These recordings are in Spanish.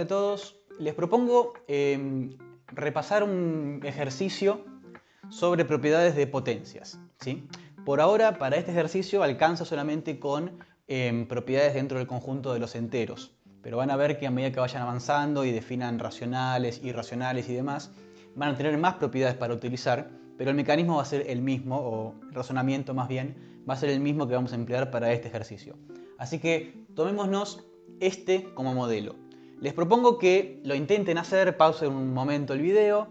ante todos. Les propongo repasar un ejercicio sobre propiedades de potencias, ¿sí? Por ahora, para este ejercicio alcanza solamente con propiedades dentro del conjunto de los enteros. Pero van a ver que a medida que vayan avanzando y definan racionales, irracionales y demás, van a tener más propiedades para utilizar, pero el mecanismo va a ser el mismo, o el razonamiento más bien, va a ser el mismo que vamos a emplear para este ejercicio. Así que tomémonos este como modelo. Les propongo que lo intenten hacer, pausen un momento el video,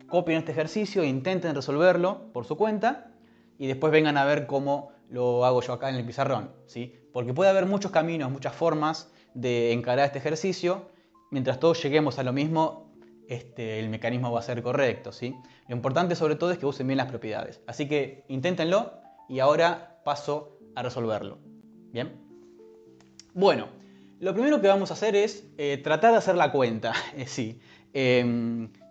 copien este ejercicio e intenten resolverlo por su cuenta y después vengan a ver cómo lo hago yo acá en el pizarrón, ¿sí? Porque puede haber muchos caminos, muchas formas de encarar este ejercicio. Mientras todos lleguemos a lo mismo, el mecanismo va a ser correcto, ¿sí? Lo importante sobre todo es que usen bien las propiedades. Así que inténtenlo y ahora paso a resolverlo. ¿Bien? Bueno, lo primero que vamos a hacer es tratar de hacer la cuenta. Sí.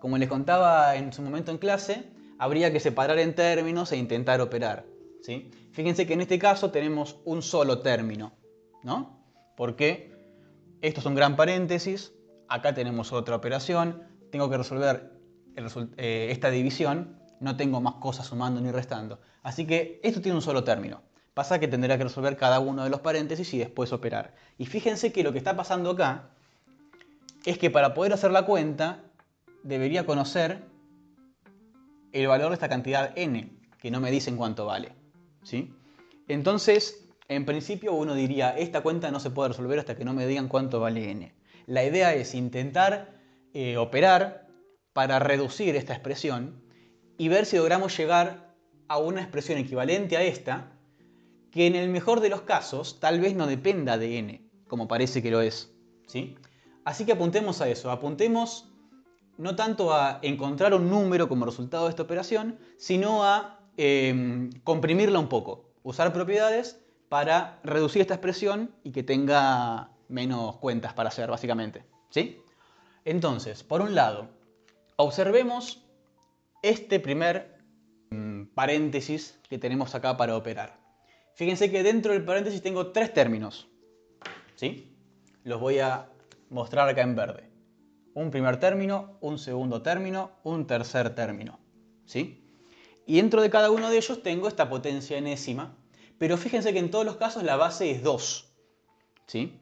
Como les contaba en su momento en clase, habría que separar en términos e intentar operar, ¿sí? Fíjense que en este caso tenemos un solo término, ¿no? Porque esto es un gran paréntesis, acá tenemos otra operación, tengo que resolver esta división, no tengo más cosas sumando ni restando. Así que esto tiene un solo término. Pasa que tendrá que resolver cada uno de los paréntesis y después operar. Y fíjense que lo que está pasando acá es que para poder hacer la cuenta debería conocer el valor de esta cantidad n, que no me dicen cuánto vale, ¿sí? Entonces, en principio uno diría, esta cuenta no se puede resolver hasta que no me digan cuánto vale n. La idea es intentar operar para reducir esta expresión y ver si logramos llegar a una expresión equivalente a esta, que en el mejor de los casos tal vez no dependa de n, como parece que lo es, ¿sí? Así que apuntemos a eso, apuntemos no tanto a encontrar un número como resultado de esta operación, sino a comprimirla un poco, usar propiedades para reducir esta expresión y que tenga menos cuentas para hacer, básicamente, ¿sí? Entonces, por un lado, observemos este primer paréntesis que tenemos acá para operar. Fíjense que dentro del paréntesis tengo tres términos, ¿sí? Los voy a mostrar acá en verde. Un primer término, un segundo término, un tercer término, ¿sí? Y dentro de cada uno de ellos tengo esta potencia enésima, pero fíjense que en todos los casos la base es 2, ¿sí?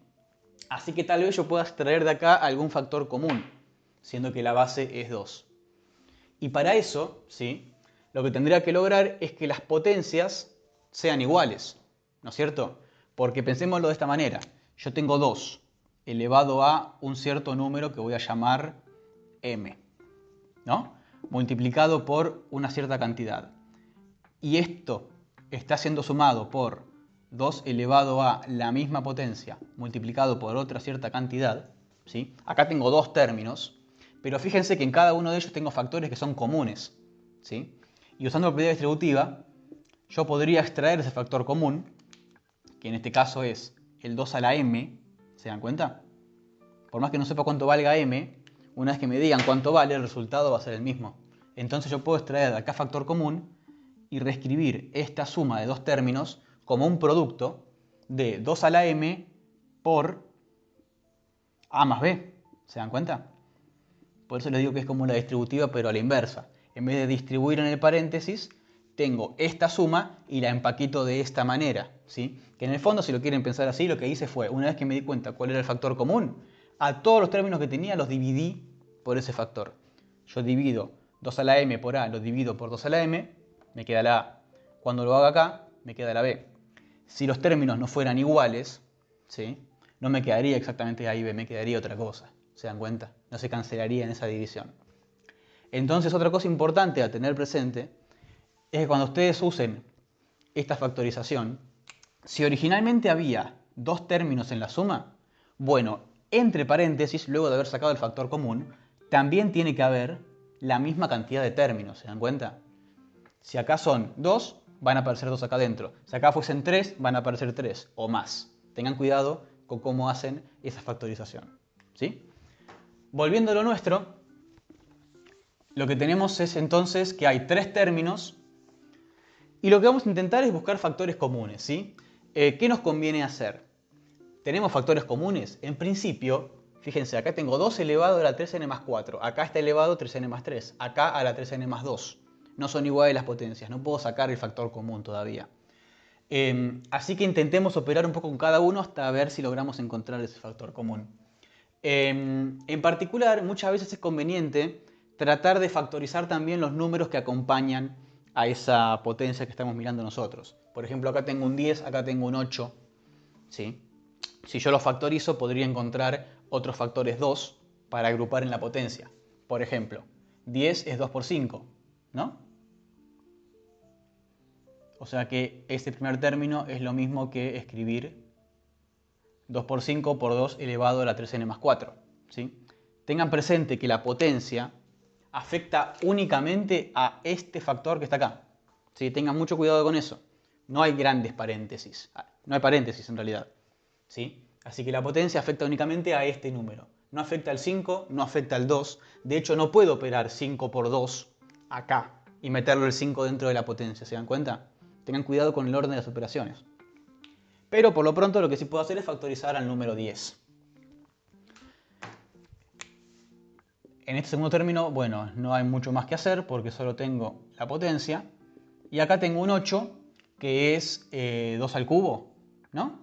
Así que tal vez yo pueda extraer de acá algún factor común, siendo que la base es 2. Y para eso, ¿sí?, lo que tendría que lograr es que las potencias sean iguales, ¿no es cierto? Porque pensémoslo de esta manera. Yo tengo 2 elevado a un cierto número que voy a llamar m, ¿no? Multiplicado por una cierta cantidad. Y esto está siendo sumado por 2 elevado a la misma potencia multiplicado por otra cierta cantidad, ¿sí? Acá tengo dos términos, pero fíjense que en cada uno de ellos tengo factores que son comunes, ¿sí? Y usando la propiedad distributiva, yo podría extraer ese factor común, que en este caso es el 2 a la m, ¿se dan cuenta? Por más que no sepa cuánto valga m, una vez que me digan cuánto vale, el resultado va a ser el mismo. Entonces yo puedo extraer de acá factor común y reescribir esta suma de dos términos como un producto de 2 a la m por a más b. ¿Se dan cuenta? Por eso les digo que es como la distributiva, pero a la inversa. En vez de distribuir en el paréntesis, tengo esta suma y la empaqueto de esta manera, ¿sí? Que en el fondo, si lo quieren pensar así, lo que hice fue, una vez que me di cuenta cuál era el factor común, a todos los términos que tenía los dividí por ese factor. Yo divido 2 a la m por a, lo divido por 2 a la m, me queda la a. Cuando lo haga acá, me queda la b. Si los términos no fueran iguales, ¿sí?, no me quedaría exactamente a y b, me quedaría otra cosa. ¿Se dan cuenta? No se cancelaría en esa división. Entonces, otra cosa importante a tener presente es que cuando ustedes usen esta factorización, si originalmente había dos términos en la suma, bueno, entre paréntesis, luego de haber sacado el factor común, también tiene que haber la misma cantidad de términos, ¿se dan cuenta? Si acá son 2, van a aparecer 2 acá adentro. Si acá fuesen 3, van a aparecer 3 o más. Tengan cuidado con cómo hacen esa factorización, ¿sí? Volviendo a lo nuestro, lo que tenemos es entonces que hay tres términos y lo que vamos a intentar es buscar factores comunes, ¿sí? ¿Qué nos conviene hacer? ¿Tenemos factores comunes? En principio, Fíjense, acá tengo 2 elevado a la 3n más 4. Acá está elevado 3n más 3. Acá a la 3n más 2. No son iguales las potencias. No puedo sacar el factor común todavía. Así que intentemos operar un poco con cada uno hasta ver si logramos encontrar ese factor común. En particular, muchas veces es conveniente tratar de factorizar también los números que acompañan a esa potencia que estamos mirando nosotros. Por ejemplo, acá tengo un 10, acá tengo un 8. ¿Sí? Si yo los factorizo, podría encontrar otros factores 2 para agrupar en la potencia. Por ejemplo, 10 es 2 por 5, ¿no? O sea que este primer término es lo mismo que escribir 2 por 5 por 2 elevado a la 3n más 4. ¿Sí? Tengan presente que la potencia afecta únicamente a este factor que está acá. ¿Sí? Tengan mucho cuidado con eso. No hay grandes paréntesis. No hay paréntesis en realidad. ¿Sí? Así que la potencia afecta únicamente a este número. No afecta al 5, no afecta al 2. De hecho, no puedo operar 5 por 2 acá y meterlo el 5 dentro de la potencia. ¿Se dan cuenta? Tengan cuidado con el orden de las operaciones. Pero por lo pronto lo que sí puedo hacer es factorizar al número 10. En este segundo término, bueno, no hay mucho más que hacer porque solo tengo la potencia. Y acá tengo un 8 que es 2 al cubo, ¿no?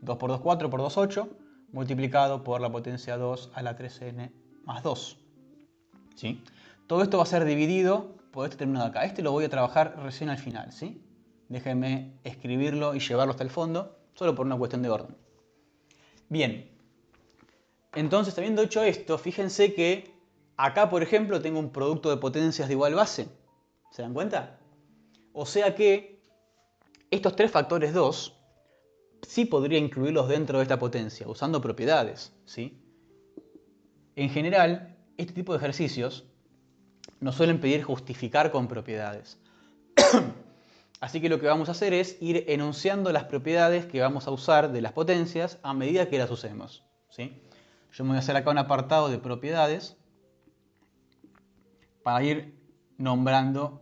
2 por 2, 4 por 2, 8, multiplicado por la potencia 2 a la 3n más 2. ¿Sí? Todo esto va a ser dividido por este término de acá. Este lo voy a trabajar recién al final, ¿sí? Déjenme escribirlo y llevarlo hasta el fondo, solo por una cuestión de orden. Bien, entonces habiendo hecho esto, fíjense que acá, por ejemplo, tengo un producto de potencias de igual base. ¿Se dan cuenta? O sea que estos tres factores 2 sí podría incluirlos dentro de esta potencia, usando propiedades, ¿sí? En general, este tipo de ejercicios nos suelen pedir justificar con propiedades. Así que lo que vamos a hacer es ir enunciando las propiedades que vamos a usar de las potencias a medida que las usemos, ¿sí? Yo me voy a hacer acá un apartado de propiedades para ir nombrando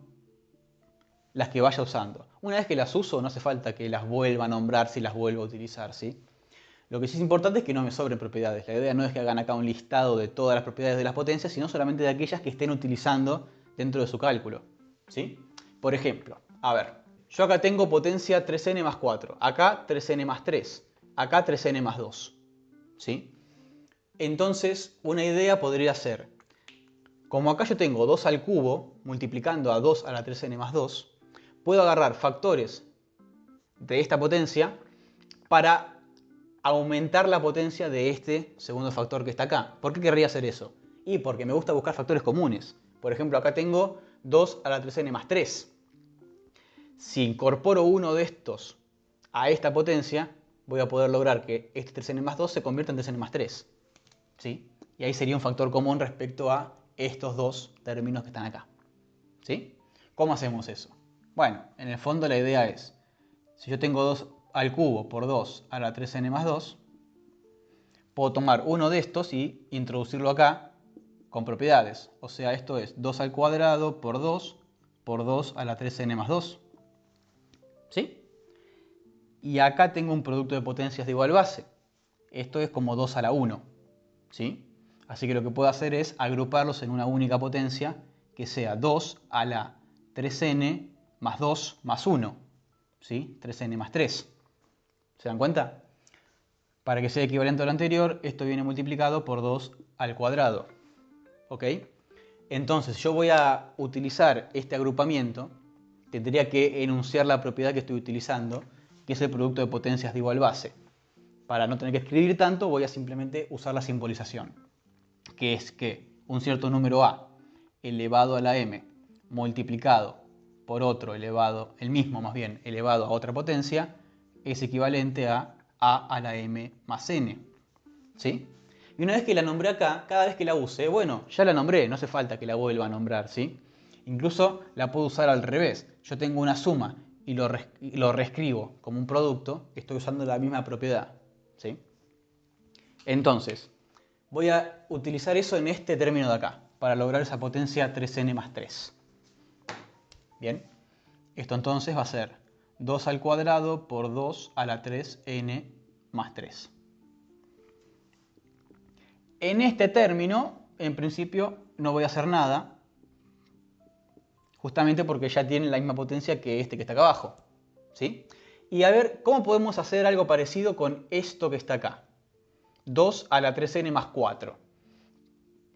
las que vaya usando. Una vez que las uso, no hace falta que las vuelva a nombrar si las vuelvo a utilizar, ¿sí? Lo que sí es importante es que no me sobren propiedades. La idea no es que hagan acá un listado de todas las propiedades de las potencias, sino solamente de aquellas que estén utilizando dentro de su cálculo, ¿sí? Por ejemplo, a ver, yo acá tengo potencia 3n más 4, acá 3n más 3, acá 3n más 2, ¿sí? Entonces, una idea podría ser, como acá yo tengo 2 al cubo, multiplicando a 2 a la 3n más 2, puedo agarrar factores de esta potencia para aumentar la potencia de este segundo factor que está acá. ¿Por qué querría hacer eso? Y porque me gusta buscar factores comunes. Por ejemplo, acá tengo 2 a la 3n más 3. Si incorporo uno de estos a esta potencia, voy a poder lograr que este 3n más 2 se convierta en 3n más 3. ¿Sí? Y ahí sería un factor común respecto a estos dos términos que están acá. ¿Sí? ¿Cómo hacemos eso? Bueno, en el fondo la idea es, si yo tengo 2 al cubo por 2 a la 3n más 2, puedo tomar uno de estos y introducirlo acá con propiedades. O sea, esto es 2 al cuadrado por 2 a la 3n más 2. ¿Sí? Y acá tengo un producto de potencias de igual base. Esto es como 2 a la 1. ¿Sí? Así que lo que puedo hacer es agruparlos en una única potencia que sea 2 a la 3n más 2 más 1. ¿Sí? 3n más 3. ¿Se dan cuenta? Para que sea equivalente a lo anterior, esto viene multiplicado por 2 al cuadrado. ¿Ok? Entonces, yo voy a utilizar este agrupamiento. Tendría que enunciar la propiedad que estoy utilizando, que es el producto de potencias de igual base. Para no tener que escribir tanto, voy a simplemente usar la simbolización, que es que un cierto número a elevado a la m multiplicado por otro elevado, el mismo más bien, elevado a otra potencia, es equivalente a la m más n. ¿Sí? Y una vez que la nombré acá, cada vez que la use, bueno, ya la nombré, no hace falta que la vuelva a nombrar, ¿sí? Incluso la puedo usar al revés. Yo tengo una suma y lo reescribo como un producto, estoy usando la misma propiedad, ¿sí? Entonces, voy a utilizar eso en este término de acá, para lograr esa potencia 3n más 3. Bien, esto entonces va a ser 2 al cuadrado por 2 a la 3n más 3. En este término, en principio, no voy a hacer nada, justamente porque ya tiene la misma potencia que este que está acá abajo, ¿sí? Y a ver, ¿cómo podemos hacer algo parecido con esto que está acá? 2 a la 3n más 4,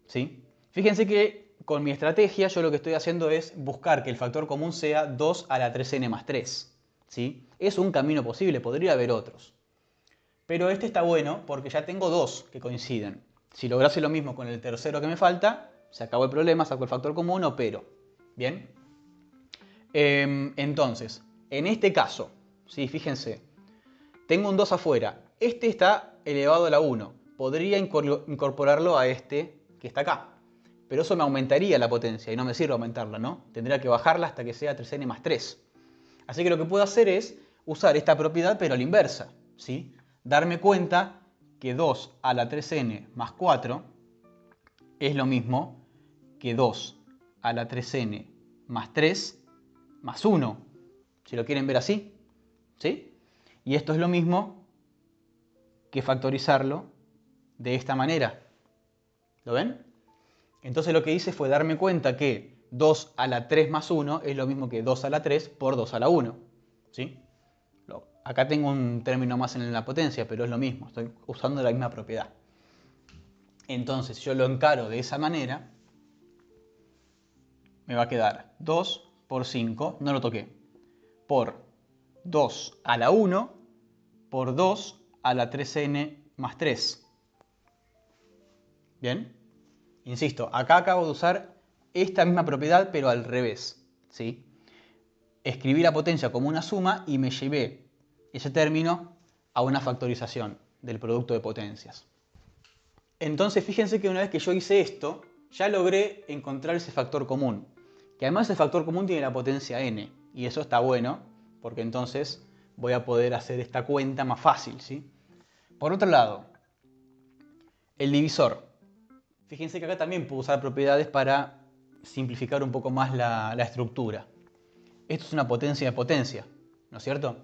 ¿sí? Fíjense que con mi estrategia yo lo que estoy haciendo es buscar que el factor común sea 2 a la 3n más 3, ¿sí? Es un camino posible, podría haber otros. Pero este está bueno porque ya tengo dos que coinciden. Si lograse lo mismo con el tercero que me falta, se acabó el problema, saco el factor común, opero. ¿Bien? Entonces, en este caso, ¿sí? Fíjense, tengo un 2 afuera. Este está elevado a la 1. Podría incorporarlo a este que está acá. Pero eso me aumentaría la potencia y no me sirve aumentarla, ¿no? Tendría que bajarla hasta que sea 3n más 3. Así que lo que puedo hacer es usar esta propiedad pero a la inversa, ¿sí? Darme cuenta que 2 a la 3n más 4 es lo mismo que 2 a la 3n más 3 más 1, si lo quieren ver así, ¿sí? Y esto es lo mismo que factorizarlo de esta manera. ¿Lo ven? Entonces lo que hice fue darme cuenta que 2 a la 3 más 1 es lo mismo que 2 a la 3 por 2 a la 1, ¿sí? Acá tengo un término más en la potencia, pero es lo mismo, estoy usando la misma propiedad. Entonces, si yo lo encaro de esa manera, me va a quedar 2 por 5, no lo toqué, por 2 a la 1 por 2 a la 3n más 3. ¿Bien? Insisto, acá acabo de usar esta misma propiedad, pero al revés, ¿sí? Escribí la potencia como una suma y me llevé ese término a una factorización del producto de potencias. Entonces fíjense que una vez que yo hice esto, ya logré encontrar ese factor común. Que además ese factor común tiene la potencia n. Y eso está bueno, porque entonces voy a poder hacer esta cuenta más fácil, ¿sí? Por otro lado, el divisor. Fíjense que acá también puedo usar propiedades para simplificar un poco más la estructura. Esto es una potencia de potencia, ¿no es cierto?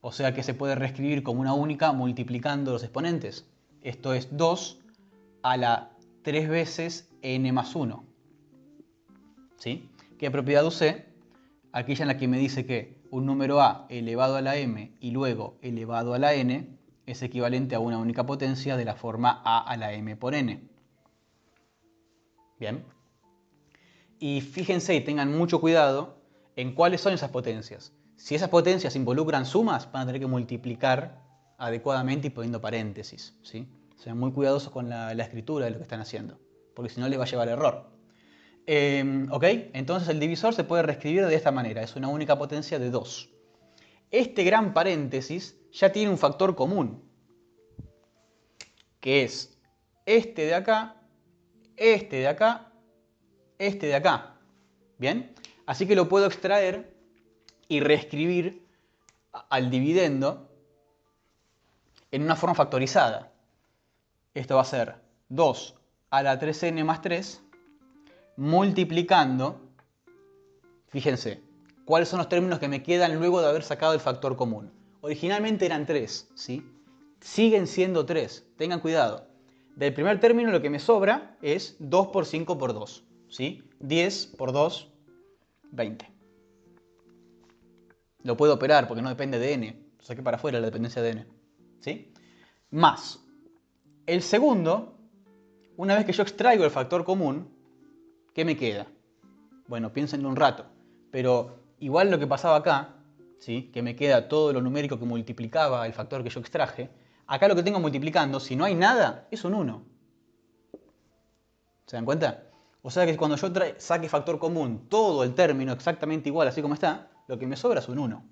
O sea que se puede reescribir como una única multiplicando los exponentes. Esto es 2 a la 3 veces n más 1. ¿Sí? ¿Qué propiedad usé? Aquella en la que me dice que un número a elevado a la m y luego elevado a la n es equivalente a una única potencia de la forma a la m por n. Bien. Y fíjense y tengan mucho cuidado en cuáles son esas potencias. Si esas potencias involucran sumas, van a tener que multiplicar adecuadamente y poniendo paréntesis, ¿sí? Sean muy cuidadosos con la escritura de lo que están haciendo, porque si no les va a llevar error. ¿Ok? Entonces el divisor se puede reescribir de esta manera, es una única potencia de 2. Este gran paréntesis ya tiene un factor común, que es este de acá, este de acá, este de acá. ¿Bien? Así que lo puedo extraer y reescribir al dividendo en una forma factorizada. Esto va a ser 2 a la 3n más 3 multiplicando, fíjense, cuáles son los términos que me quedan luego de haber sacado el factor común. Originalmente eran 3, ¿sí? Siguen siendo 3, tengan cuidado. Del primer término lo que me sobra es 2 por 5 por 2, ¿sí? 10 por 2, 20. Lo puedo operar porque no depende de n. Lo saqué para afuera la dependencia de n. ¿Sí? Más. El segundo, una vez que yo extraigo el factor común, ¿qué me queda? Bueno, piénsenlo un rato. Pero igual lo que pasaba acá, ¿sí? Que me queda todo lo numérico que multiplicaba el factor que yo extraje. Acá lo que tengo multiplicando, si no hay nada, es un 1. ¿Se dan cuenta? O sea que cuando yo saque factor común todo el término exactamente igual, así como está, lo que me sobra es un 1.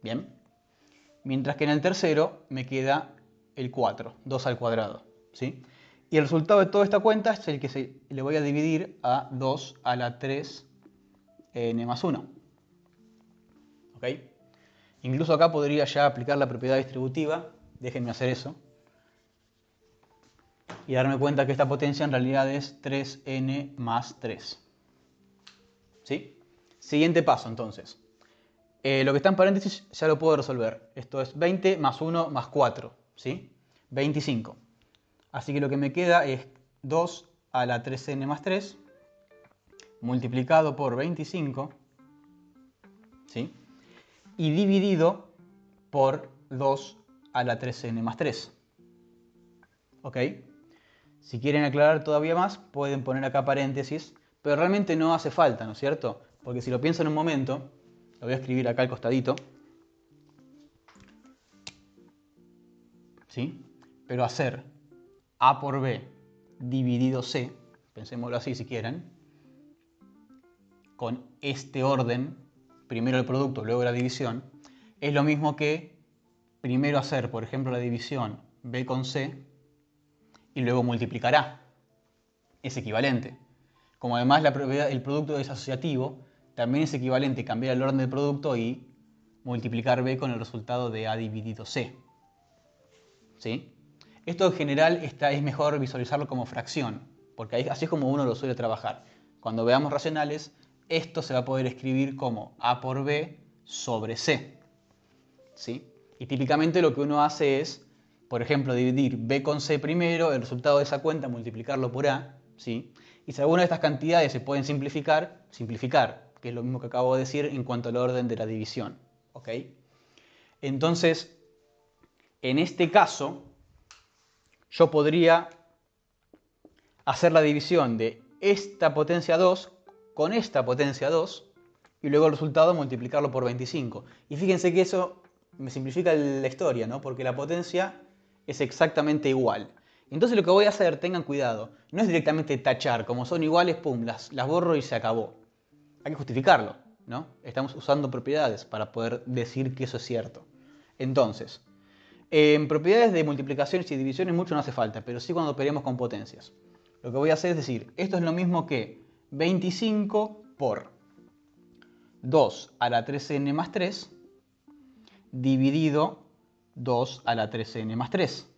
¿Bien? Mientras que en el tercero me queda el 4, 2 al cuadrado. ¿Sí? Y el resultado de toda esta cuenta es el que le voy a dividir a 2 a la 3 n más 1. ¿Ok? Incluso acá podría ya aplicar la propiedad distributiva. Déjenme hacer eso. Y darme cuenta que esta potencia en realidad es 3n más 3. ¿Sí? Siguiente paso entonces. Lo que está en paréntesis ya lo puedo resolver. Esto es 20 más 1 más 4. ¿Sí? 25. Así que lo que me queda es 2 a la 3n más 3 multiplicado por 25, ¿sí? Y dividido por 2 a la 3n más 3. ¿Ok? Si quieren aclarar todavía más, pueden poner acá paréntesis, pero realmente no hace falta, ¿no es cierto? Porque si lo piensan un momento, lo voy a escribir acá al costadito, ¿sí? Pero hacer A por B dividido C, pensémoslo así si quieren, con este orden, primero el producto, luego la división, es lo mismo que primero hacer, por ejemplo, la división B con C y luego multiplicar A. Es equivalente. Como además la propiedad, el producto es asociativo, también es equivalente cambiar el orden del producto y multiplicar B con el resultado de A dividido C. ¿Sí? Esto en general es mejor visualizarlo como fracción, porque así es como uno lo suele trabajar. Cuando veamos racionales, esto se va a poder escribir como A por B sobre C. ¿Sí? Y típicamente lo que uno hace es, por ejemplo, dividir B con C primero, el resultado de esa cuenta multiplicarlo por A, ¿sí? Y si alguna de estas cantidades se pueden simplificar, que es lo mismo que acabo de decir en cuanto al orden de la división. ¿Ok? Entonces, en este caso, yo podría hacer la división de esta potencia 2 con esta potencia 2 y luego el resultado multiplicarlo por 25. Y fíjense que eso me simplifica la historia, ¿no? Porque la potencia es exactamente igual. Entonces lo que voy a hacer, tengan cuidado, no es directamente tachar, como son iguales, pum, las borro y se acabó. Hay que justificarlo, ¿no? Estamos usando propiedades para poder decir que eso es cierto. Entonces, en propiedades de multiplicaciones y divisiones mucho no hace falta, pero sí cuando operemos con potencias. Lo que voy a hacer es decir, esto es lo mismo que 25 por 2 a la 3n más 3 dividido 2 a la 3n más 3.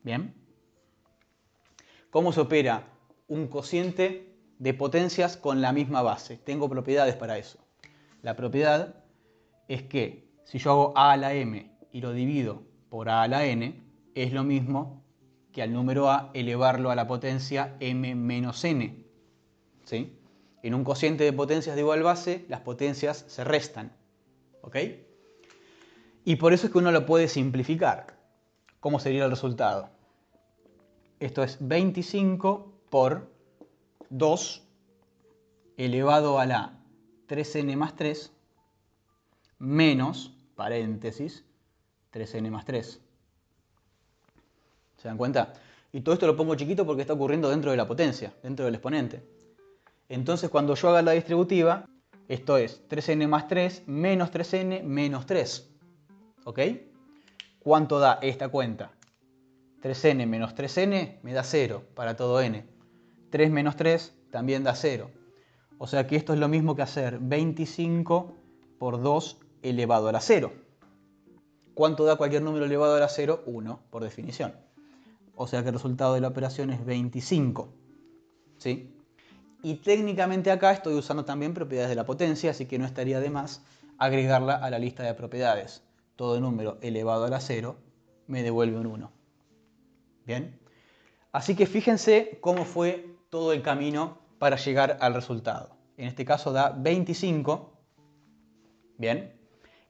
¿Bien? ¿Cómo se opera un cociente de potencias con la misma base? Tengo propiedades para eso. La propiedad es que si yo hago a a la m y lo divido por a a la n, es lo mismo que al número a elevarlo a la potencia m menos n. ¿Sí? En un cociente de potencias de igual base, las potencias se restan. ¿Ok? Y por eso es que uno lo puede simplificar. ¿Cómo sería el resultado? Esto es 25 por 2 elevado a la 3n más 3 menos, paréntesis, 3n más 3. ¿Se dan cuenta? Y todo esto lo pongo chiquito porque está ocurriendo dentro de la potencia, dentro del exponente. Entonces cuando yo haga la distributiva, esto es 3n más 3 menos 3n menos 3. ¿Ok? ¿Cuánto da esta cuenta? 3n menos 3n me da 0 para todo n. 3 menos 3 también da 0. O sea que esto es lo mismo que hacer 25 por 2 elevado a la 0. ¿Cuánto da cualquier número elevado a la 0? 1, por definición. O sea que el resultado de la operación es 25. ¿Sí? Y técnicamente acá estoy usando también propiedades de la potencia, así que no estaría de más agregarla a la lista de propiedades. Todo número elevado a la 0 me devuelve un 1. ¿Bien? Así que fíjense cómo fue todo el camino para llegar al resultado. En este caso da 25. ¿Bien?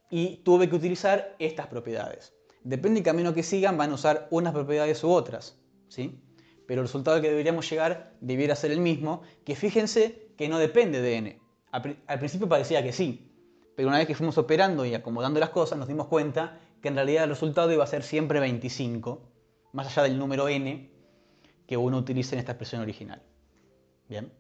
Y tuve que utilizar estas propiedades. Depende del camino que sigan, van a usar unas propiedades u otras, ¿sí? Pero el resultado al que deberíamos llegar debiera ser el mismo, que fíjense que no depende de n. Al principio parecía que sí, pero una vez que fuimos operando y acomodando las cosas, nos dimos cuenta que en realidad el resultado iba a ser siempre 25, más allá del número n que uno utilice en esta expresión original. ¿Bien?